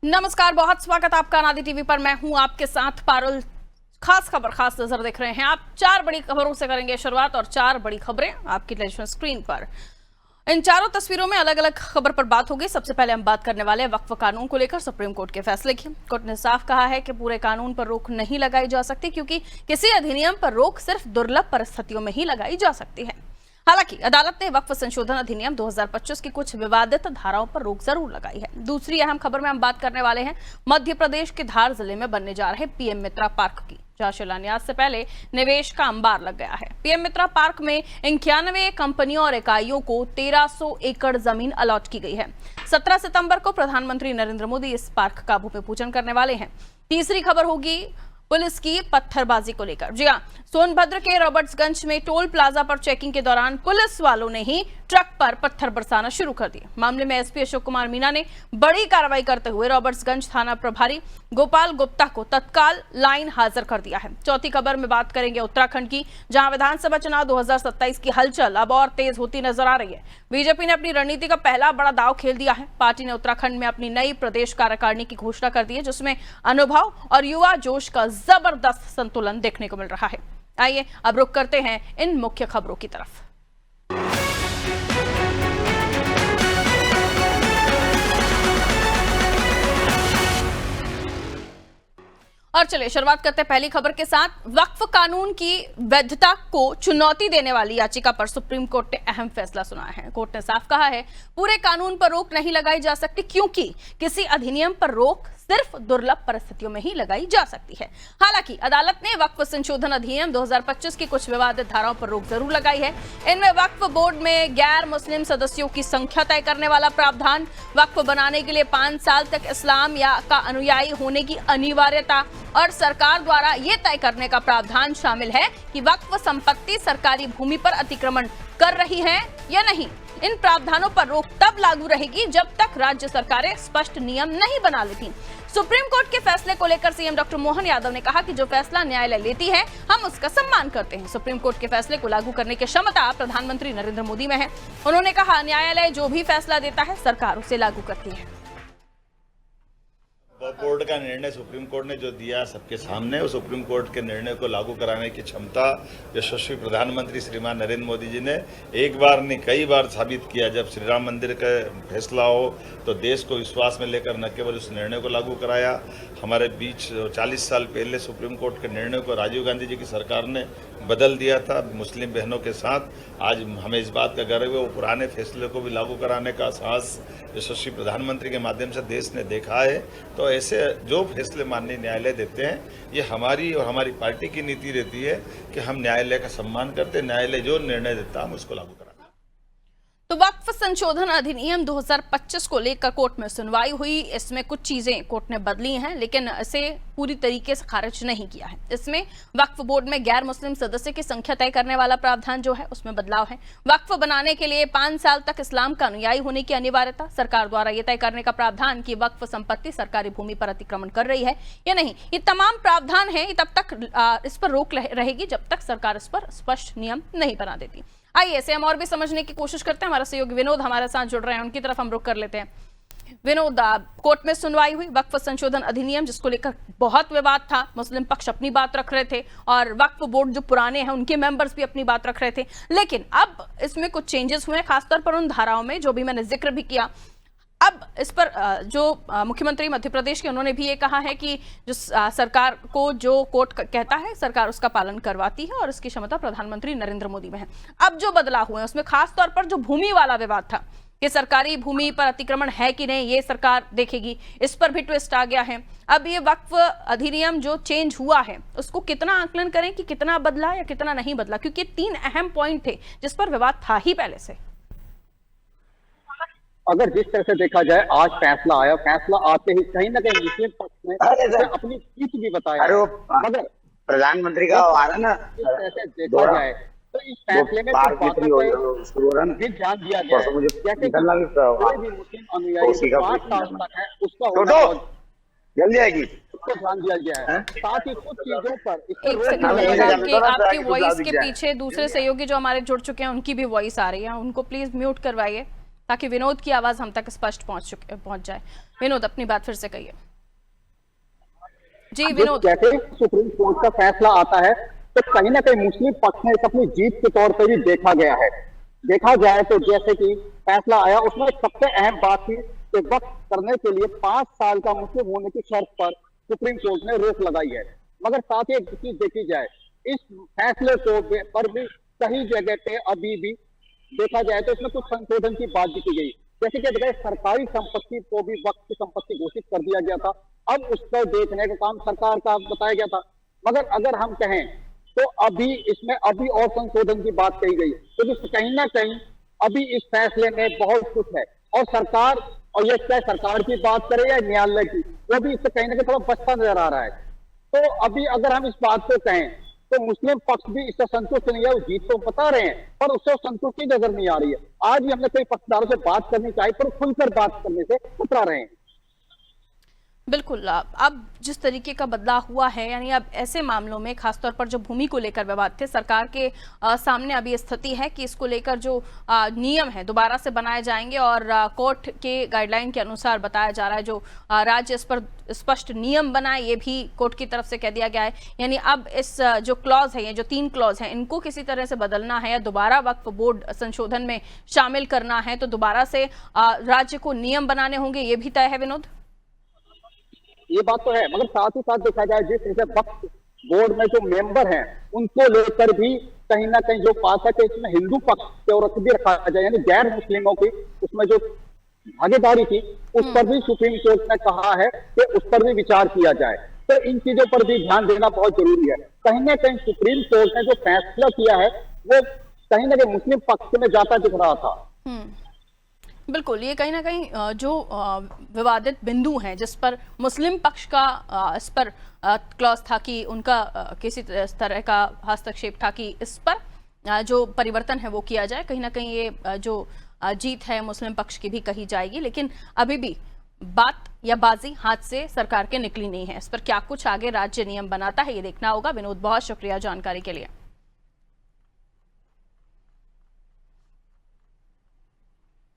नमस्कार, बहुत स्वागत आपका अनादि टीवी पर। मैं हूं आपके साथ पारुल। खास खबर, खास नजर देख रहे हैं आप। 4 बड़ी खबरों से करेंगे शुरुआत और 4 बड़ी खबरें आपकी टेलीविजन स्क्रीन पर। इन चारों तस्वीरों में अलग अलग खबर पर बात होगी। सबसे पहले हम बात करने वाले हैं वक्फ कानून को लेकर सुप्रीम कोर्ट के फैसले की। कोर्ट ने साफ कहा है कि पूरे कानून पर रोक नहीं लगाई जा सकती, क्योंकि किसी अधिनियम पर रोक सिर्फ दुर्लभ परिस्थितियों में ही लगाई जा सकती है। हालांकि अदालत ने वक्फ संशोधन अधिनियम 2025 की कुछ विवादित धाराओं पर रोक जरूर लगाई है। दूसरी अहम खबर में हम बात करने वाले हैं मध्य प्रदेश के धार जिले में बनने जा रहे पीएम मित्रा पार्क की, जहां शिलान्यास से पहले निवेश का अंबार लग गया है। पीएम मित्रा पार्क में 91 कंपनियों और इकाइयों को 1300 एकड़ जमीन अलॉट की गई है। 17 सितंबर को प्रधानमंत्री नरेंद्र मोदी इस पार्क का भूमि पूजन करने वाले हैं। तीसरी खबर होगी पुलिस की पत्थरबाजी को लेकर। जी हां, सोनभद्र के रॉबर्ट्सगंज में टोल प्लाजा पर चेकिंग के दौरान पुलिस वालों ने ही ट्रक पर पत्थर बरसाना शुरू कर दिए। मामले में एसपी अशोक कुमार मीना ने बड़ी कार्रवाई करते हुए रॉबर्ट्सगंज थाना प्रभारी गोपाल गुप्ता को तत्काल लाइन हाजिर कर दिया है। चौथी खबर में बात करेंगे उत्तराखंड की, जहां विधानसभा चुनाव 2027 की हलचल अब और तेज होती नजर आ रही है। बीजेपी ने अपनी रणनीति का पहला बड़ा दांव खेल दिया है। पार्टी ने उत्तराखंड में अपनी नई प्रदेश कार्यकारिणी की घोषणा कर दी है, जिसमें अनुभव और युवा जोश का जबरदस्त संतुलन देखने को मिल रहा है। आइए अब रुक करते हैं इन मुख्य खबरों की तरफ। और चलिए शुरुआत करते हैं पहली खबर के साथ। वक्फ कानून की वैधता को चुनौती देने वाली याचिका पर सुप्रीम कोर्ट ने अहम फैसला सुनाया है। कोर्ट ने साफ कहा है पूरे कानून पर रोक नहीं लगाई जा सकती, क्योंकि किसी अधिनियम पर रोक सिर्फ दुर्लभ परिस्थितियों में ही लगाई जा सकती है। हालांकि अदालत ने वक्फ संशोधन अधिनियम 2025 की कुछ विवादित धाराओं पर रोक जरूर लगाई है। इनमें वक्फ बोर्ड में गैर मुस्लिम सदस्यों की संख्या तय करने वाला प्रावधान, वक्फ बनाने के लिए 5 साल तक इस्लाम या का अनुयायी होने की अनिवार्यता और सरकार द्वारा यह तय करने का प्रावधान शामिल है कि वक्फ संपत्ति सरकारी भूमि पर अतिक्रमण कर रही है या नहीं। इन प्रावधानों पर रोक तब लागू रहेगी जब तक राज्य सरकारें स्पष्ट नियम नहीं बना लेती। सुप्रीम कोर्ट के फैसले को लेकर सीएम डॉक्टर मोहन यादव ने कहा कि जो फैसला न्यायालय लेती है हम उसका सम्मान करते हैं। सुप्रीम कोर्ट के फैसले को लागू करने की क्षमता प्रधानमंत्री नरेंद्र मोदी में है। उन्होंने कहा न्यायालय जो भी फैसला देता है सरकार उसे लागू करती है। बोर्ड का निर्णय सुप्रीम कोर्ट ने जो दिया सबके सामने, उस सुप्रीम कोर्ट के निर्णय को लागू कराने की क्षमता यशस्वी प्रधानमंत्री श्रीमान नरेंद्र मोदी जी ने एक बार नहीं कई बार साबित किया। जब श्री राम मंदिर का फैसला हो तो देश को विश्वास में लेकर न केवल उस निर्णय को लागू कराया, हमारे बीच 40 साल पहले सुप्रीम कोर्ट के निर्णय को राजीव गांधी जी की सरकार ने बदल दिया था मुस्लिम बहनों के साथ। आज हमें इस बात का गर्व है वो पुराने फैसले को भी लागू कराने का साहस यशस्वी प्रधानमंत्री के माध्यम से देश ने देखा है। तो ऐसे जो फैसले माननीय न्यायालय देते हैं ये हमारी और हमारी पार्टी की नीति रहती है कि हम न्यायालय का सम्मान करते हैं। न्यायालय जो निर्णय देता है हम उसको लागू कराते हैं। तो वक्फ संशोधन अधिनियम 2025 को लेकर कोर्ट में सुनवाई हुई। इसमें कुछ चीजें कोर्ट ने बदली हैं, लेकिन इसे पूरी तरीके से खारिज नहीं किया है। इसमें वक्फ बोर्ड में गैर मुस्लिम सदस्य की संख्या तय करने वाला प्रावधान जो है उसमें बदलाव है। वक्फ बनाने के लिए 5 साल तक इस्लाम का अनुयायी होने की अनिवार्यता, सरकार द्वारा यह तय करने का प्रावधान कि वक्फ संपत्ति सरकारी भूमि पर अतिक्रमण कर रही है या नहीं, ये तमाम प्रावधान है तब तक इस पर रोक रहेगी जब तक सरकार इस पर स्पष्ट नियम नहीं बना देती। आइए इसे हम और भी समझने की कोशिश करते हैं। हमारा सहयोगी विनोद हमारे साथ जुड़ रहे हैं, उनकी तरफ हम रुख कर लेते हैं। विनोद, कोर्ट में सुनवाई हुई वक्फ संशोधन अधिनियम जिसको लेकर बहुत विवाद था। मुस्लिम पक्ष अपनी बात रख रहे थे और वक्फ बोर्ड जो पुराने हैं उनके मेंबर्स भी अपनी बात रख रहे थे, लेकिन अब इसमें कुछ चेंजेस हुए हैं, खासतौर पर उन धाराओं में जो भी मैंने जिक्र भी किया। अब इस पर जो मुख्यमंत्री मध्य प्रदेश के उन्होंने भी ये कहा है कि जो सरकार को जो कोर्ट कहता है सरकार उसका पालन करवाती है और इसकी क्षमता प्रधानमंत्री नरेंद्र मोदी में है। अब जो बदलाव हुए हैं उसमें खास तौर पर जो भूमि वाला विवाद था कि सरकारी भूमि पर अतिक्रमण है कि नहीं ये सरकार देखेगी, इस पर भी ट्विस्ट आ गया है। अब ये वक्फ अधिनियम जो चेंज हुआ है उसको कितना आकलन करें कि कितना बदला या कितना नहीं बदला, क्योंकि 3 अहम पॉइंट थे जिस पर विवाद था ही पहले से। अगर जिस तरह से देखा जाए आज फैसला आया, फैसला आते ही कहीं ना कहीं मुस्लिम पक्ष ने अपनी स्थित भी बताया, मगर प्रधानमंत्री का आ रहा ना जिस तरह से देखा जाए तो इस फैसले में ध्यान दिया गया है जैसे कोई भी मुस्लिम अनुयायी 5 साल तक है उसका जल्दी आएगी उसको ध्यान दिया गया है। साथ ही कुछ चीजों पर आपकी वॉइस के पीछे दूसरे सहयोगी जो हमारे जुड़ चुके हैं उनकी भी वॉइस आ रही है, उनको प्लीज म्यूट करवाइए ताकि विनोद की आवाज हम तक स्पष्ट पहुंच जाए। विनोद अपनी बात फिर से कहिए। जी विनोद। जैसे सुप्रीम कोर्ट का फैसला आता है तो कहीं ना कहीं मुस्लिम पक्ष में अपनी जीत के तौर पर भी देखा गया है। देखा जाए तो जैसे कि फैसला आया उसमें सबसे अहम बात थी कि वक्त करने के लिए 5 साल का मुस्लिम होने की शर्त पर सुप्रीम कोर्ट ने रोक लगाई है। मगर साथ ही एक चीज देखी जाए, इस फैसले को पर भी कई जगह पे अभी भी देखा जाए तो इसमें कुछ संशोधन की बात भी की गई। जैसे कि देखा सरकारी संपत्ति को भी वक्त की संपत्ति घोषित कर दिया गया था, अब उसको देखने का काम सरकार का बताया गया था। मगर अगर हम कहें तो अभी इसमें अभी और संशोधन की बात कही गई, क्योंकि तो कहीं ना कहीं अभी इस फैसले में बहुत कुछ है और सरकार, और ये चाहे सरकार की बात करें या न्यायालय की, वो भी इससे कहीं ना कहीं थोड़ा बचता नजर आ रहा है। तो अभी अगर हम इस बात को कहें तो मुस्लिम पक्ष भी इससे संतुष्ट नहीं है। वो जीत तो बता रहे हैं पर उससे संतुष्टि नजर नहीं आ रही है। आज भी हमने कई पक्षकारों से बात करनी चाहिए पर खुलकर बात करने से कतरा रहे हैं। बिल्कुल। अब जिस तरीके का बदलाव हुआ है, यानी अब ऐसे मामलों में खासतौर पर जो भूमि को लेकर विवाद थे, सरकार के सामने अभी स्थिति है कि इसको लेकर जो नियम है दोबारा से बनाए जाएंगे और कोर्ट के गाइडलाइन के अनुसार बताया जा रहा है। जो राज्य इस पर स्पष्ट नियम बनाए, ये भी कोर्ट की तरफ से कह दिया गया है। यानी अब इस जो क्लॉज है, ये जो 3 क्लॉज हैं, इनको किसी तरह से बदलना है या दोबारा वक्फ बोर्ड संशोधन में शामिल करना है तो दोबारा से राज्य को नियम बनाने होंगे, ये भी तय है विनोद। ये बात तो है, मगर साथ ही साथ देखा जाए जिस तरह वक्फ बोर्ड में जो मेंबर हैं उनको लेकर भी कहीं ना कहीं जो बात है कि इसमें हिंदू पक्ष की औरत भी रखा जाए, यानी गैर मुस्लिमों की उसमें जो भागीदारी थी उस पर भी सुप्रीम कोर्ट ने कहा है कि उस पर भी विचार किया जाए। तो इन चीजों पर भी ध्यान देना बहुत जरूरी है। कहीं ना कहीं सुप्रीम कोर्ट ने जो फैसला किया है वो कहीं ना कहीं मुस्लिम पक्ष में जाता दिख रहा था। बिल्कुल, ये कहीं ना कहीं जो विवादित बिंदु हैं जिस पर मुस्लिम पक्ष का इस पर क्लॉज था कि उनका किसी तरह का हस्तक्षेप था कि इस पर जो परिवर्तन है वो किया जाए, कहीं ना कहीं ये जो जीत है मुस्लिम पक्ष की भी कही जाएगी। लेकिन अभी भी बात या बाजी हाथ से सरकार के निकली नहीं है। इस पर क्या कुछ आगे राज्य नियम बनाता है ये देखना होगा। विनोद, बहुत शुक्रिया जानकारी के लिए।